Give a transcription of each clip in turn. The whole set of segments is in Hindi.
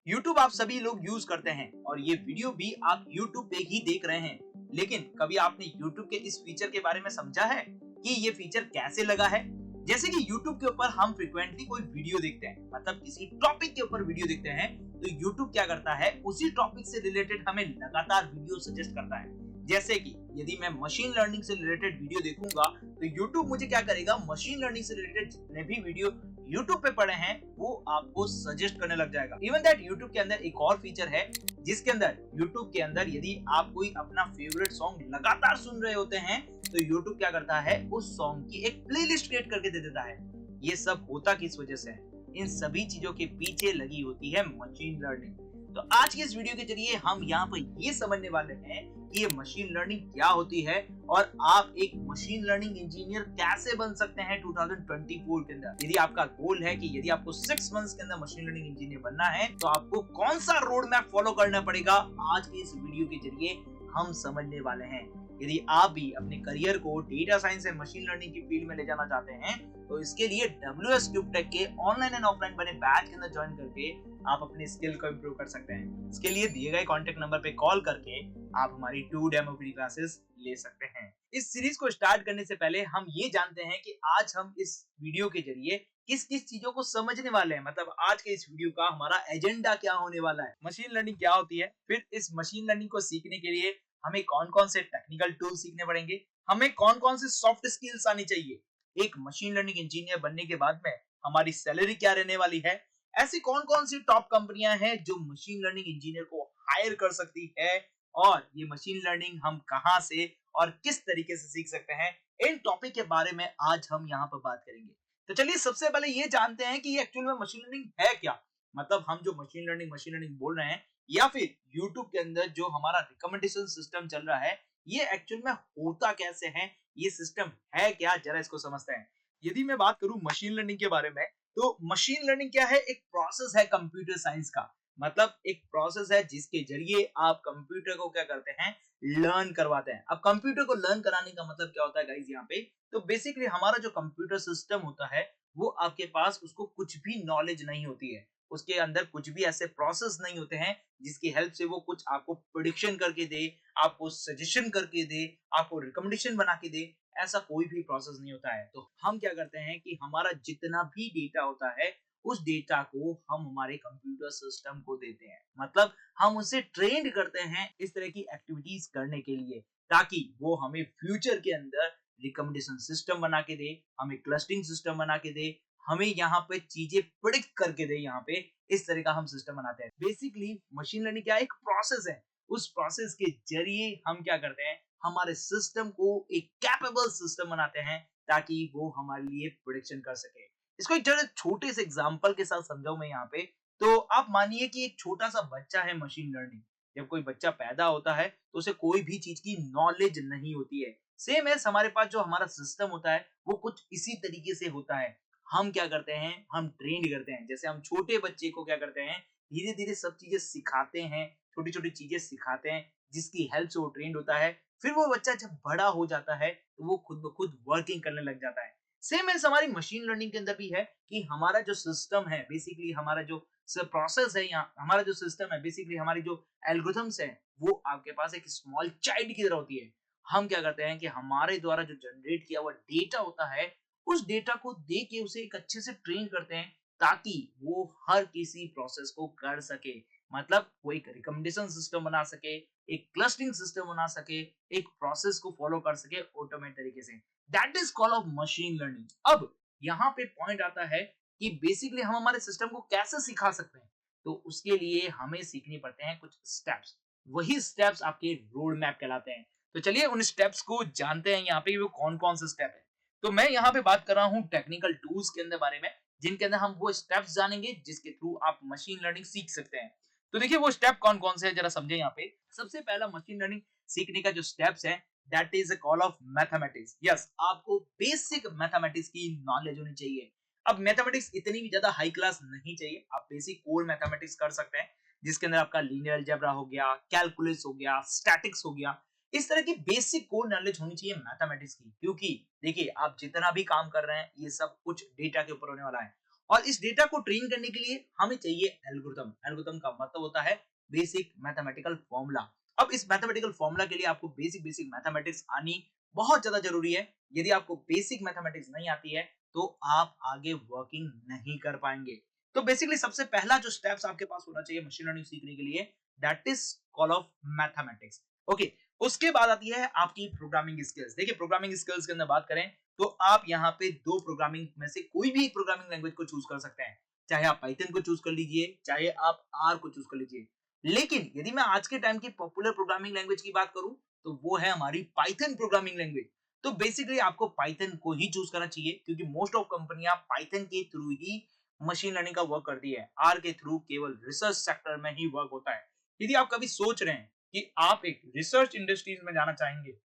YouTube आप सभी लोग यूज करते हैं और ये वीडियो भी आप YouTube पे ही देख रहे हैं। लेकिन कभी आपने YouTube के इस फीचर के बारे में समझा है कि ये फीचर कैसे लगा है? जैसे कि YouTube के ऊपर हम फ्रिक्वेंटली कोई वीडियो देखते हैं, मतलब किसी टॉपिक के ऊपर वीडियो देखते हैं, तो YouTube क्या करता है, उसी टॉपिक से रिलेटेड हमें लगातार वीडियो सजेस्ट करता है। जैसे कि यदि मैं मशीन लर्निंग से रिलेटेड वीडियो देखूंगा, तो YouTube मुझे क्या करेगा, मशीन लर्निंग से रिलेटेड जितने भी वीडियो YouTube पे पड़े हैं वो आपको सजेस्ट करने लग जाएगा। इवन दैट YouTube के अंदर एक और फीचर है, जिसके अंदर YouTube के अंदर यदि आप कोई अपना फेवरेट सॉन्ग लगातार सुन रहे होते हैं, तो YouTube क्या करता है, उस सॉन्ग की एक प्लेलिस्ट क्रिएट करके दे देता है। ये सब होता किस वजह से है? इन सभी चीजों के पीछे लगी होती है मशीन लर्निंग। तो आज की इस वीडियो के जरिए हम यहाँ पर ये समझने वाले हैं कि ये मशीन लर्निंग क्या होती है और आप एक मशीन लर्निंग इंजीनियर कैसे बन सकते हैं 2024 के अंदर। यदि आपका गोल है कि यदि आपको 6 मंथ्स के अंदर मशीन लर्निंग इंजीनियर बनना है, तो आपको कौन सा रोड मैप फॉलो करना पड़ेगा, आज की इस वीडियो के जरिए हम समझने वाले हैं। यदि आप भी अपने करियर को data science and machine learning की फील्ड में ले जाना चाहते हैं, तो इसके लिए WS ट्यूबटेक के ऑनलाइन एंड ऑफलाइन बने बैच के अंदर ज्वाइन करके आप अपने स्किल को इंप्रूव कर सकते हैं। इसके लिए दिए गए कॉन्टेक्ट नंबर पे कॉल करके आप हमारी 2 डेमो फ्री क्लासेस ले सकते हैं। इस सीरीज को स्टार्ट करने से पहले हम ये जानते हैं कि आज हम इस वीडियो के जरिए किस किस चीजों को समझने वाले हैं, मतलब आज के इस वीडियो का हमारा एजेंडा क्या होने वाला है, मशीन लर्निंग क्या होती है, फिर इस मशीन लर्निंग को सीखने के लिए हमें कौन कौन से टेक्निकल टूल सीखने पड़ेंगे, हमें कौन कौन से सॉफ्ट स्किल्स आनी चाहिए, एक मशीन लर्निंग इंजीनियर बनने के बाद में हमारी सैलरी क्या रहने वाली है, ऐसी कौन कौन सी टॉप कंपनियां हैं जो मशीन लर्निंग इंजीनियर को हायर कर सकती है, और ये मशीन लर्निंग हम कहां से और किस तरीके से सीख सकते हैं, इन टॉपिक के बारे में आज हम यहाँ पर बात करेंगे। तो चलिए सबसे पहले ये जानते हैं कि ये एक्चुअल में मशीन लर्निंग है क्या। मतलब हम जो मशीन लर्निंग बोल रहे हैं, या फिर YouTube के अंदर जो हमारा रिकमेंडेशन सिस्टम चल रहा है, ये एक्चुअल में होता कैसे है, ये सिस्टम है क्या, जरा इसको समझते हैं। यदि मैं बात करूं मशीन लर्निंग के बारे में, तो मशीन लर्निंग क्या है, एक प्रोसेस है कंप्यूटर साइंस का। मतलब एक प्रोसेस है जिसके जरिए आप कंप्यूटर को क्या करते हैं, लर्न करवाते हैं। अब कंप्यूटर को लर्न कराने का मतलब क्या होता है गाइस, यहाँ पे तो बेसिकली हमारा जो कंप्यूटर सिस्टम होता है, वो आपके पास उसको कुछ भी नॉलेज नहीं होती है, उसके अंदर कुछ भी ऐसे प्रोसेस नहीं होते हैं जिसकी हेल्प से वो कुछ आपको प्रिडिक्शन करके दे, आपको सजेशन करके दे, आपको रिकमेंडेशन बना के दे। ऐसा कोई भी प्रोसेस नहीं होता है। तो हम क्या करते हैं कि हमारा जितना भी डेटा होता है, उस डेटा को हम हमारे कंप्यूटर सिस्टम को देते हैं। मतलब हम उसे ट्रेन करते हैं इस तरह की एक्टिविटीज करने के लिए, ताकि वो हमें फ्यूचर के अंदर रिकमेंडेशन सिस्टम बना के दे, हमें क्लस्टरिंग सिस्टम बना के दे, हमें यहाँ पे चीजें प्रिडिक्ट करके दे। यहाँ पे इस तरह का हम सिस्टम बनाते हैं। बेसिकली मशीन लर्निंग क्या एक प्रोसेस है, उस प्रोसेस के जरिए हम क्या करते हैं, हमारे सिस्टम को एक कैपेबल सिस्टम बनाते हैं, ताकि वो हमारे लिए प्रिडिक्शन कर सके। इसको एक जरा छोटे से एग्जांपल के साथ समझाऊं मैं यहाँ पे। तो आप मानिए कि एक छोटा सा बच्चा है मशीन लर्निंग। जब कोई बच्चा पैदा होता है, तो उसे कोई भी चीज की नॉलेज नहीं होती है। सेम है, हमारे पास जो हमारा सिस्टम होता है, वो कुछ इसी तरीके से होता है। हम क्या करते हैं, हम ट्रेन करते हैं। जैसे हम छोटे बच्चे को क्या करते हैं, धीरे धीरे सब चीजें सिखाते हैं, छोटी छोटी चीजें सिखाते हैं, जिसकी हेल्प से वो ट्रेंड होता है। फिर वो बच्चा जब बड़ा हो जाता है, तो वो खुद ब खुद वर्किंग करने लग जाता है। सेम एज हमारी मशीन लर्निंग के अंदर भी है कि हमारा जो सिस्टम है, बेसिकली हमारा जो प्रोसेस है, यहाँ हमारा जो सिस्टम है, बेसिकली हमारी जो एल्गोरिथम्स है, वो आपके पास एक स्मॉल चाइल्ड की तरह होती है। हम क्या करते हैं कि हमारे द्वारा जो जनरेट किया हुआ डेटा होता है, उस डेटा को दे के उसे एक अच्छे से ट्रेन करते हैं, ताकि वो हर किसी प्रोसेस को कर सके। मतलब वो एक रिकमेंडेशन सिस्टम बना सके, एक क्लस्टरिंग सिस्टम बना सके, एक प्रोसेस को फॉलो कर सके ऑटोमेटिक तरीके से। That is called off machine learning. अब यहाँ पे पॉइंट आता है कि बेसिकली हम हमारे सिस्टम को कैसे सिखा सकते हैं। तो उसके लिए हमें सीखनी पड़ते हैं कुछ स्टेप्स। वही स्टेप्स आपके रोड मैप कहलाते हैं। तो चलिए उन स्टेप्स को जानते हैं यहाँ पे, वो कौन कौन से स्टेप है। तो मैं यहाँ पे बात कर रहा हूँ टेक्निकल टूल्स के अंदर बारे में, जिनके अंदर हम वो स्टेप्स जानेंगे जिसके थ्रू आप मशीन लर्निंग सीख सकते हैं। तो देखिए वो स्टेप कौन कौन से हैं, जरा समझे यहाँ पे। सबसे पहला मशीन लर्निंग सीखने का जो स्टेप्स है, that is a call of mathematics. Yes, आपको बेसिक मैथमेटिक्स की नॉलेज होनी चाहिए। अब मैथमेटिक्स इतनी भी ज्यादा हाई क्लास नहीं चाहिए, आप बेसिक कोर मैथमेटिक्स कर सकते हैं, जिसके अंदर आपका लीनियर अलजेब्रा हो गया, कैलकुलस हो गया, स्टैटिक्स हो गया। इस तरह की बेसिक कोर नॉलेज होनी चाहिए मैथमेटिक्स की। क्योंकि देखिए आप जितना भी काम कर रहे हैं, ये सब कुछ डेटा के ऊपर होने वाला है। और इस डेटा को ट्रेन करने के लिए हमें चाहिए एल्गोरिथम। एल्गोरिथम का मतलब होता है बेसिक मैथमेटिकल फॉर्मूला। अब इस मैथमेटिकल फॉर्मूला के लिए आपको बेसिक बेसिक मैथमेटिक्स आनी बहुत ज्यादा जरूरी है। यदि आपको बेसिक मैथमेटिक्स नहीं आती है तो आप आगे वर्किंग नहीं कर पाएंगे। तो बेसिकली सबसे पहला जो स्टेप्स आपके पास होना चाहिए मशीन लर्निंग सीखने के लिए, that is call of mathematics. Okay, उसके बाद आती है आपकी प्रोग्रामिंग स्किल्स। देखिए प्रोग्रामिंग स्किल्स के अंदर बात करें तो आप यहाँ पे दो प्रोग्रामिंग में से कोई भी एक प्रोग्रामिंग लैंग्वेज को चूज कर सकते हैं। चाहे आप पाइथन को चूज कर लीजिए, चाहे आप आर को चूज कर लीजिए। लेकिन यदि मैं आज के टाइम की पॉपुलर प्रोग्रामिंग लैंग्वेज की बात करूं तो वो है हमारी पाइथन प्रोग्रामिंग लैंग्वेज। तो बेसिकली आपको पाइथन को ही चूज करना चाहिए क्योंकि मोस्ट ऑफ कंपनियां पाइथन के थ्रू ही मशीन लर्निंग का वर्क करती है। आर के थ्रू केवल रिसर्च सेक्टर में ही वर्क होता है। यदि आप कभी सोच रहे हैं कि आप एक रिसर्च इंडस्ट्रीज में जाना चाहेंगे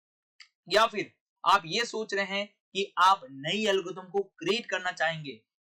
या फिर आप ये सोच रहे हैं कि आप नई एल्गोरिथम को क्रिएट करना चाहेंगे,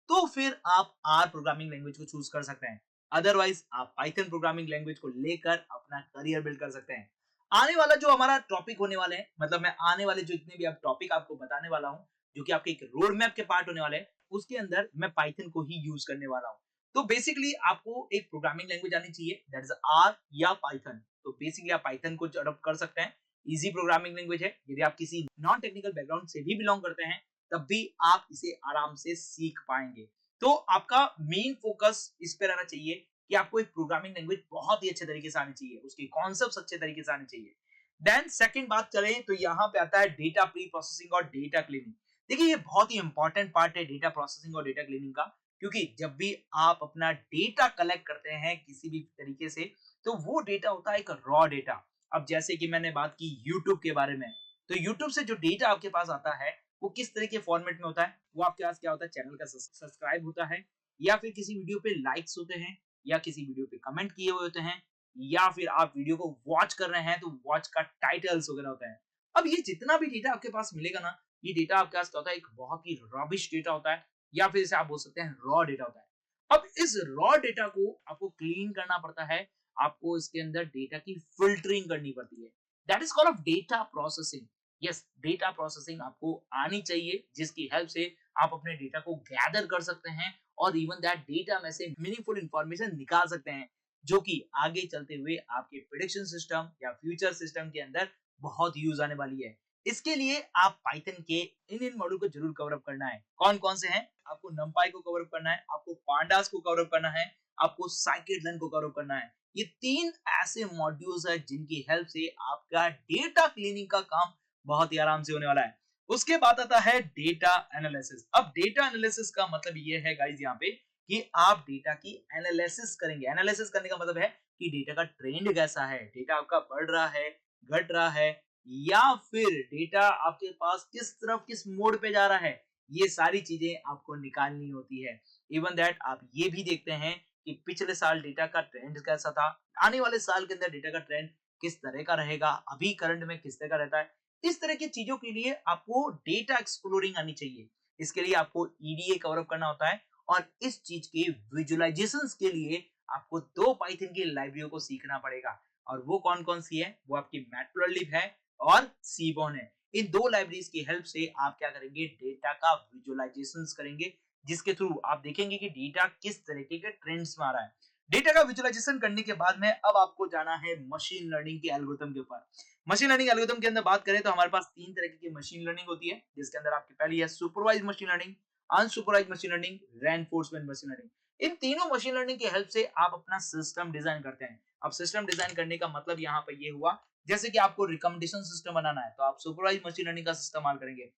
तो फिर आप आर प्रोग्रामिंग लैंग्वेज को चूज कर सकते हैं। अदरवाइज आप पाइथन प्रोग्रामिंग लैंग्वेज को लेकर अपना करियर बिल्ड कर सकते हैं। आने वाला जो हमारा टॉपिक होने वाले हैं, मतलब मैं आने वाले जो इतने भी अब टॉपिक आपको बताने वाला हूं, जो कि आपके एक रोड मैप के पार्ट होने वाले हैं, उसके अंदर मैं पाइथन को ही यूज करने वाला हूं। तो बेसिकली आपको एक प्रोग्रामिंग लैंग्वेज आनी चाहिए, दैट इज आर या पाइथन। तो बेसिकली आप पाइथन को अडॉप्ट कर सकते हैं। इजी प्रोग्रामिंग लैंग्वेज है। यदि आप किसी नॉन टेक्निकल बैकग्राउंड से भी बिलोंग करते हैं तब भी आप इसे आराम से सीख पाएंगे। तो आपका मेन फोकस इस पे रहना चाहिए कि आपको एक प्रोग्रामिंग लैंग्वेज बहुत ही अच्छे तरीके से आनी चाहिए, उसके कॉन्सेप्ट्स अच्छे तरीके से आने चाहिए। देन सेकंड बात करें तो यहाँ पे आता है डेटा प्री प्रोसेसिंग और डेटा क्लीनिंग। देखिए ये बहुत ही इंपॉर्टेंट पार्ट है डेटा प्रोसेसिंग और डेटा क्लीनिंग का, क्योंकि जब भी आप अपना डेटा कलेक्ट करते हैं किसी भी तरीके से तो वो डेटा होता है एक रॉ डेटा। अब जैसे कि मैंने बात की YouTube के बारे में, तो YouTube से जो डेटा आपके पास आता है वो किस तरह के फॉर्मेट में होता है, वो आपके पास क्या होता है, चैनल का सब्सक्राइब होता है, या फिर किसी वीडियो पे लाइक्स होते हैं, या किसी वीडियो पे कमेंट किए हुए होते हैं, या फिर आप वीडियो को वॉच कर रहे हैं तो वॉच का टाइटल्स वगैरह होता है। अब ये जितना भी डेटा आपके पास मिलेगा ना, ये डेटा आपके पास क्या होता है, एक बहुत ही रबिश डेटा होता है, या फिर इसे आप बोल सकते हैं रॉ डेटा होता है। अब इस रॉ डेटा को आपको क्लीन करना पड़ता है, आपको इसके अंदर डेटा की फिल्टरिंग करनी पड़ती है। That is called off data processing. Yes, data processing आपको आनी चाहिए जिसकी हेल्प से आप अपने डेटा को गैदर कर सकते हैं और इवन दैट डेटा में से मीनिंगफुल इंफॉर्मेशन निकाल सकते हैं, जो कि आगे चलते हुए आपके प्रेडिक्शन सिस्टम या फ्यूचर सिस्टम के अंदर बहुत यूज आने वाली है। इसके लिए आप पाइथन के इन मॉड्यूल को जरूर कवर अप करना है। कौन कौन से हैं? आपको नंपाई को कवर अप करना है, आपको पांडास को कवर अप करना है, आपको साइकिट को कवर अप करना है। ये तीन ऐसे मॉड्यूल्स हैं जिनकी हेल्प से आपका डेटा क्लीनिंग का काम बहुत ही आराम से होने वाला है। उसके बाद आता है डेटा एनालिसिस। अब डेटा एनालिसिस का मतलब ये है गाइस यहाँ पे कि आप डेटा की एनालिसिस करेंगे। एनालिसिस करने का मतलब है कि डेटा का ट्रेंड कैसा है, डेटा आपका बढ़ रहा है, घट रहा है, या फिर डेटा आपके पास किस तरफ किस मोड पे जा रहा है। ये सारी चीजें आपको निकालनी होती है। इवन दैट आप ये भी देखते हैं कि पिछले साल डेटा का ट्रेंड कैसा था, आने वाले साल के अंदर डेटा का ट्रेंड किस तरह का रहेगा, अभी करंट में किस तरह का रहता है। इस तरह की चीजों के लिए आपको डेटा एक्सप्लोरिंग आनी चाहिए। इसके लिए आपको ईडीए कवर अप करना होता है, और इस चीज के विजुअलाइजेशंस के लिए आपको दो पाइथन की लाइब्रेरियों को सीखना पड़ेगा। और वो कौन कौन सी है? वो आपकी मैटप्लोलिब है और सीबॉन है। इन दो लाइब्रेरीज की हेल्प से आप क्या करेंगे, डेटा का विजुअलाइजेशंस करेंगे, जिसके थ्रू आप देखेंगे कि डेटा किस तरीके के ट्रेंड्स में आ रहा है। डेटा का विजुअलाइजेशन करने के बाद में अब आपको जाना है मशीन लर्निंग के एल्गोरिथम के ऊपर। मशीन लर्निंग एल्गोरिथम के अंदर बात करें तो हमारे पास तीन तरह की मशीन लर्निंग होती है, जिसके अंदर आपकी पहली है supervised machine learning, unsupervised machine learning, reinforcement machine learning. इन तीनों मशीन लर्निंग की हेल्प से आप अपना सिस्टम डिजाइन करते हैं। अब सिस्टम डिजाइन करने का मतलब यहाँ पे ये हुआ, जैसे कि आपको रिकमेंडेशन सिस्टम बनाना है तो आप सुपरवाइज्ड मशीन लर्निंग का इस्तेमाल करेंगे।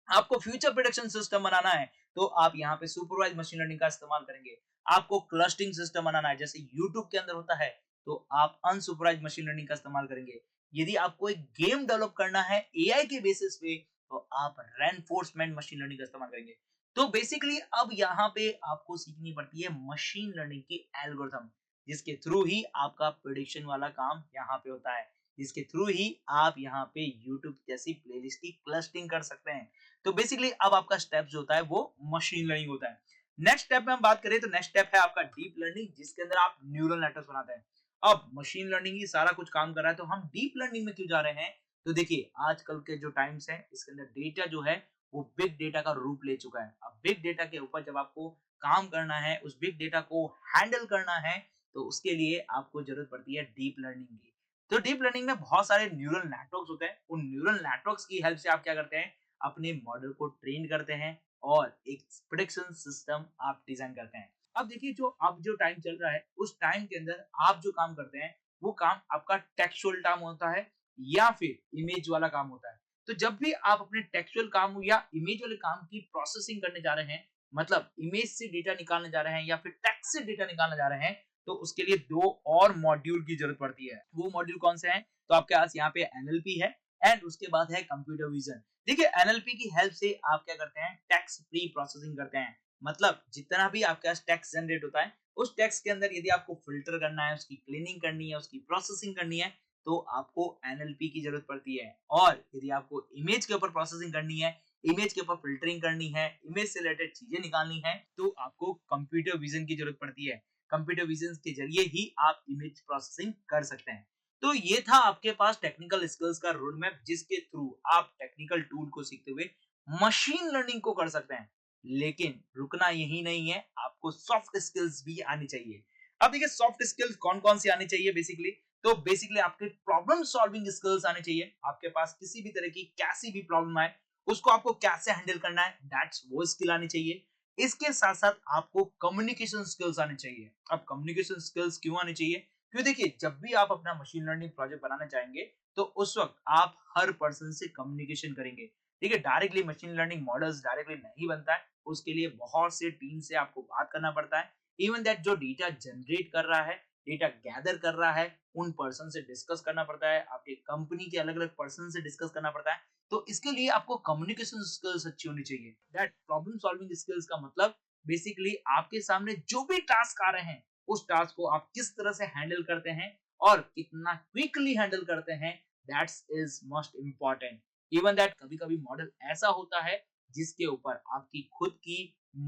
आपको फ्यूचर प्रेडिक्शन सिस्टम बनाना है तो आप यहाँ पे सुपरवाइज्ड मशीन लर्निंग का इस्तेमाल करेंगे। आपको क्लस्टरिंग सिस्टम बनाना है जैसे यूट्यूब के अंदर होता है तो आप अनसुपरवाइज्ड मशीन लर्निंग का इस्तेमाल करेंगे। यदि आपको एक गेम डेवलप करना है एआई के बेसिस पे तो आप रेनफोर्समेंट मशीन लर्निंग का इस्तेमाल करेंगे। तो बेसिकली अब यहाँ पे आपको सीखनी पड़ती है मशीन लर्निंग की एल्गोरिथम, जिसके थ्रू ही आपका प्रेडिक्शन वाला काम यहाँ पे होता है, जिसके थ्रू ही आप यहाँ पे YouTube जैसी प्लेलिस्ट की क्लस्टरिंग कर सकते हैं। तो बेसिकली अब आपका स्टेप जो होता है वो मशीन लर्निंग होता है। नेक्स्ट स्टेप में हम बात करें तो नेक्स्ट स्टेप है आपका डीप लर्निंग, जिसके अंदर आप न्यूरल नेटवर्क बनाते हैं। अब मशीन लर्निंग ही सारा कुछ काम कर रहा है तो हम डीप लर्निंग में क्यों जा रहे हैं? तो देखिए आजकल के जो टाइम्स है इसके अंदर डेटा जो है वो बिग डेटा का रूप ले चुका है। अब बिग डेटा के ऊपर जब आपको काम करना है, उस बिग डेटा को हैंडल करना है, तो उसके लिए आपको जरूरत पड़ती है डीप लर्निंग की। तो डीप लर्निंग में बहुत सारे न्यूरल नेटवर्क्स होते हैं। उन न्यूरल नेटवर्क्स की हेल्प से आप क्या करते हैं, अपने मॉडल को ट्रेन करते हैं और एक प्रेडिक्शन सिस्टम आप डिजाइन करते हैं। अब देखिए, जो टाइम चल रहा है, उस टाइम के अंदर आप जो काम करते हैं, वो काम आपका टेक्सचुअल काम होता है या फिर इमेज वाला काम होता है। तो जब भी आप अपने टेक्सचुअल काम या इमेज वाले काम की प्रोसेसिंग करने जा रहे हैं, मतलब इमेज से डेटा निकालने जा रहे हैं या फिर टेक्स्ट से डेटा निकालने जा रहे हैं, तो उसके लिए दो और मॉड्यूल की जरूरत पड़ती है। वो मॉड्यूल कौन से हैं? तो आपके पास यहाँ पे एनएलपी है एंड उसके बाद है कंप्यूटर विजन। देखिए, एनएलपी की हेल्प से आप क्या करते हैं, टेक्स्ट प्री प्रोसेसिंग करते हैं। मतलब जितना भी आपके पास टेक्स्ट जनरेट होता है, उस टेक्स्ट के अंदर यदि आपको फिल्टर करना है, उसकी क्लीनिंग करनी है, उसकी प्रोसेसिंग करनी है, तो आपको एनएलपी की जरूरत पड़ती है। और यदि आपको इमेज के ऊपर प्रोसेसिंग करनी है, इमेज के ऊपर फिल्टरिंग करनी है, इमेज से रिलेटेड चीजें निकालनी है, तो आपको कंप्यूटर विजन की जरूरत पड़ती है। कंप्यूटर विजन के जरिए ही आप इमेज प्रोसेसिंग कर सकते हैं। तो ये था आपके पास टेक्निकल स्किल्स का रोड मैप, जिसके थ्रू आप टेक्निकल टूल को सीखते हुए मशीन लर्निंग को कर सकते हैं। लेकिन रुकना यही नहीं है, आपको सॉफ्ट स्किल्स भी आनी चाहिए। अब देखिए, सॉफ्ट स्किल्स कौन कौन सी आनी चाहिए बेसिकली। तो बेसिकली आपके प्रॉब्लम सॉल्विंग स्किल्स आने चाहिए। आपके पास किसी भी तरह की कैसी भी प्रॉब्लम आए, उसको आपको कैसे हैंडल करना है, दैट्स वो स्किल आनी चाहिए। इसके साथ साथ आपको कम्युनिकेशन स्किल्स आने चाहिए। अब कम्युनिकेशन स्किल्स क्यों आने चाहिए? क्यों, देखिए, जब भी आप अपना मशीन लर्निंग प्रोजेक्ट बनाना चाहेंगे, तो उस वक्त आप हर पर्सन से कम्युनिकेशन करेंगे। देखिए, directly machine learning models directly नहीं बनता है, उसके लिए बहुत से टीम से आपको बात करना पड़ता है। इवन दैट जो डेटा जनरेट कर रहा है, डेटा गैदर कर रहा है, उन पर्सन से डिस्कस करना पड़ता है, आपके कंपनी के अलग अलग पर्सन से डिस्कस करना पड़ता है। तो इसके लिए आपको कम्युनिकेशन स्किल्स अच्छी होनी चाहिए। दैट प्रॉब्लम सॉल्विंग स्किल्स का मतलब बेसिकली आपके सामने जो भी टास्क आ रहे हैं, उस टास्क को आप किस तरह से हैंडल करते हैं और कितना क्विकली हैंडल करते हैं, that's is most important. Even that कभी कभी मॉडल ऐसा होता है जिसके ऊपर आपकी खुद की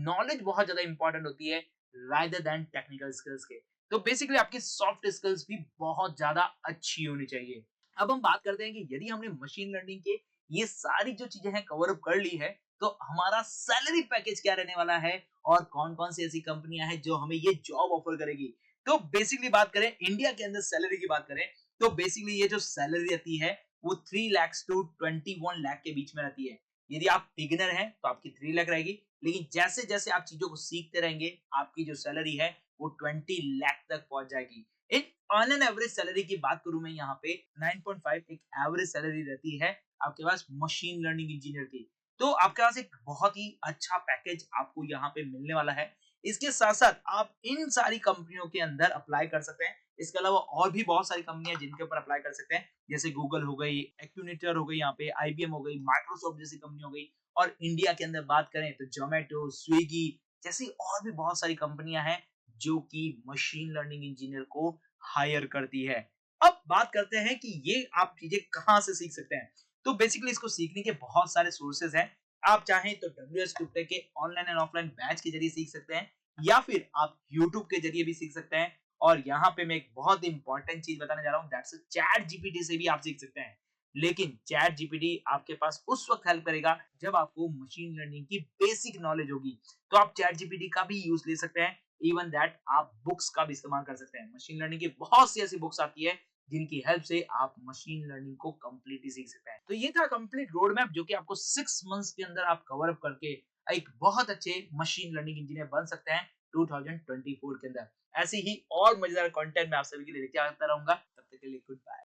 नॉलेज बहुत ज्यादा इंपॉर्टेंट होती है रादर देन टेक्निकल स्किल्स के। तो बेसिकली आपकी सॉफ्ट स्किल्स भी बहुत ज्यादा अच्छी होनी चाहिए। अब हम बात करते हैं कि यदि हमने मशीन लर्निंग के ये सारी जो चीजें हैं कवर अप कर ली है, तो हमारा सैलरी पैकेज क्या रहने वाला है और कौन कौन सी ऐसी कंपनियां हैं जो हमें ये जॉब ऑफर करेगी। तो बेसिकली बात करें इंडिया के अंदर सैलरी की बात करें, तो बेसिकली ये जो सैलरी रहती है, वो 3 लाख टू 21 लाख के बीच में रहती है। यदि आप बिगिनर हैं तो आपकी 3 लाख रहेगी, लेकिन जैसे जैसे आप चीजों को सीखते रहेंगे, आपकी जो सैलरी है वो 20 लाख तक पहुंच जाएगी। एक ऑन एन एवरेज सैलरी की बात करूं मैं यहाँ पे 9.5 एक एवरेज सैलरी रहती है आपके पास मशीन लर्निंग इंजीनियर की। तो आपके पास एक बहुत ही अच्छा पैकेज आपको यहाँ पे मिलने वाला है। इसके साथ साथ आप इन सारी कंपनियों के अंदर अप्लाई कर सकते हैं। इसके अलावा और भी बहुत सारी कंपनियां जिनके ऊपर अप्लाई कर सकते हैं, जैसे गूगल हो गई, एक्यूनेटर हो गई, यहाँ पे आईबीएम हो गई, माइक्रोसॉफ्ट जैसी कंपनी हो गई। और इंडिया के अंदर बात करें तो जोमेटो, स्विगी जैसी और भी बहुत सारी कंपनियां हैं जो कि मशीन लर्निंग इंजीनियर को हायर करती है। अब बात करते हैं कि ये आप चीजें कहां से सीख सकते हैं। तो बेसिकली इसको सीखने के बहुत सारे सोर्सेज हैं। आप चाहें तो WS Gupta के ऑनलाइन एंड ऑफलाइन बैच के जरिए सीख सकते हैं, या फिर आप YouTube के जरिए भी सीख सकते हैं। और यहाँ पे मैं एक बहुत इंपॉर्टेंट चीज बताने जा रहा हूँ, दैट्स चैट जीपीटी से भी आप सीख सकते हैं। लेकिन चैट जीपीटी आपके पास उस वक्त हेल्प करेगा जब आपको मशीन लर्निंग की बेसिक नॉलेज होगी। तो आप चैट जीपीटी का भी यूज ले सकते हैं। इवन दैट आप बुक्स का भी इस्तेमाल कर सकते हैं। मशीन लर्निंग की बहुत सी ऐसी बुक्स आती है जिनकी हेल्प से आप मशीन लर्निंग को कंप्लीटली सीख सकते हैं। तो ये था कंप्लीट रोड मैप जो कि आपको 6 मंथ्स के अंदर आप कवर अप करके एक बहुत अच्छे मशीन लर्निंग इंजीनियर बन सकते हैं 2024 के अंदर। ऐसी ही और मजेदार कंटेंट मैं आप सभी के लिए लेके आता रहूंगा। तब तक के लिए गुड बाय।